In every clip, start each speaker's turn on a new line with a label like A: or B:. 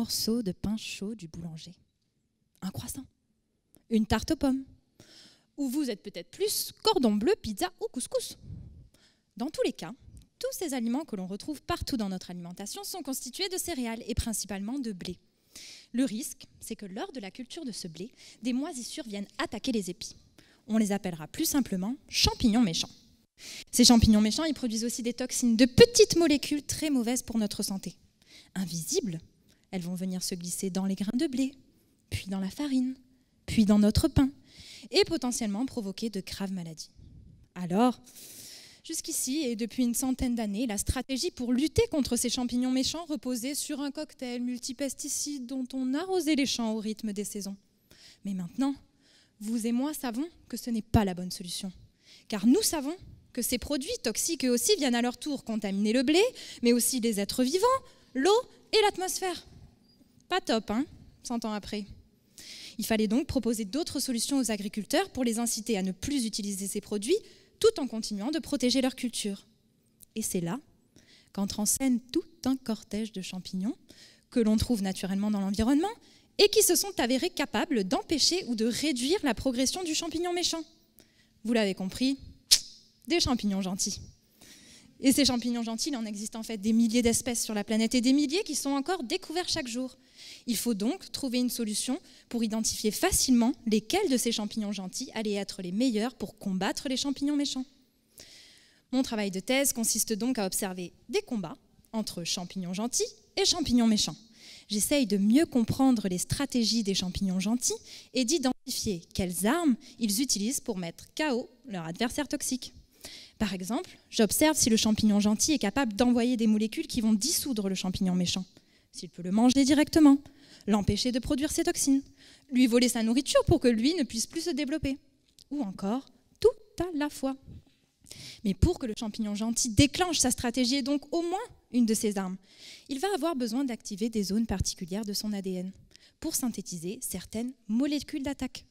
A: morceau de pain chaud du boulanger, un croissant, une tarte aux pommes, ou vous êtes peut-être plus cordon bleu, pizza ou couscous. Dans tous les cas, tous ces aliments que l'on retrouve partout dans notre alimentation sont constitués de céréales et principalement de blé. Le risque, c'est que lors de la culture de ce blé, des moisissures viennent attaquer les épis. On les appellera plus simplement champignons méchants. Ces champignons méchants, ils produisent aussi des toxines, de petites molécules très mauvaises pour notre santé. Invisibles, elles vont venir se glisser dans les grains de blé, puis dans la farine, puis dans notre pain, et potentiellement provoquer de graves maladies. Alors, jusqu'ici, et depuis une centaine d'années, la stratégie pour lutter contre ces champignons méchants reposait sur un cocktail multipesticides dont on arrosait les champs au rythme des saisons. Mais maintenant, vous et moi savons que ce n'est pas la bonne solution. Car nous savons que ces produits toxiques eux aussi viennent à leur tour contaminer le blé, mais aussi les êtres vivants, l'eau et l'atmosphère. Pas top, hein, 100 ans après. Il fallait donc proposer d'autres solutions aux agriculteurs pour les inciter à ne plus utiliser ces produits, tout en continuant de protéger leur culture. Et c'est là qu'entre en scène tout un cortège de champignons que l'on trouve naturellement dans l'environnement et qui se sont avérés capables d'empêcher ou de réduire la progression du champignon méchant. Vous l'avez compris, des champignons gentils. Et ces champignons gentils, il en existe en fait des milliers d'espèces sur la planète et des milliers qui sont encore découverts chaque jour. Il faut donc trouver une solution pour identifier facilement lesquels de ces champignons gentils allaient être les meilleurs pour combattre les champignons méchants. Mon travail de thèse consiste donc à observer des combats entre champignons gentils et champignons méchants. J'essaye de mieux comprendre les stratégies des champignons gentils et d'identifier quelles armes ils utilisent pour mettre KO leur adversaire toxique. Par exemple, j'observe si le champignon gentil est capable d'envoyer des molécules qui vont dissoudre le champignon méchant, s'il peut le manger directement, l'empêcher de produire ses toxines, lui voler sa nourriture pour que lui ne puisse plus se développer, ou encore tout à la fois. Mais pour que le champignon gentil déclenche sa stratégie et donc au moins une de ses armes, il va avoir besoin d'activer des zones particulières de son ADN pour synthétiser certaines molécules d'attaque.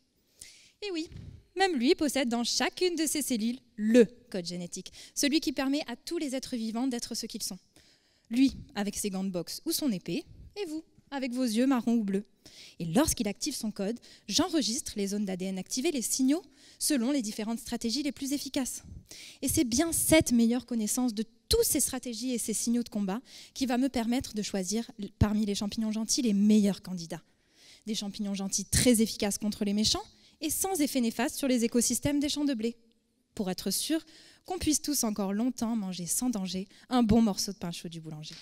A: Et oui, même lui possède dans chacune de ses cellules le code génétique, celui qui permet à tous les êtres vivants d'être ce qu'ils sont. Lui, avec ses gants de boxe ou son épée, et vous, avec vos yeux marrons ou bleus. Et lorsqu'il active son code, j'enregistre les zones d'ADN activées, les signaux, selon les différentes stratégies les plus efficaces. Et c'est bien cette meilleure connaissance de toutes ces stratégies et ces signaux de combat qui va me permettre de choisir parmi les champignons gentils les meilleurs candidats. Des champignons gentils très efficaces contre les méchants et sans effet néfaste sur les écosystèmes des champs de blé, pour être sûr qu'on puisse tous encore longtemps manger sans danger un bon morceau de pain chaud du boulanger.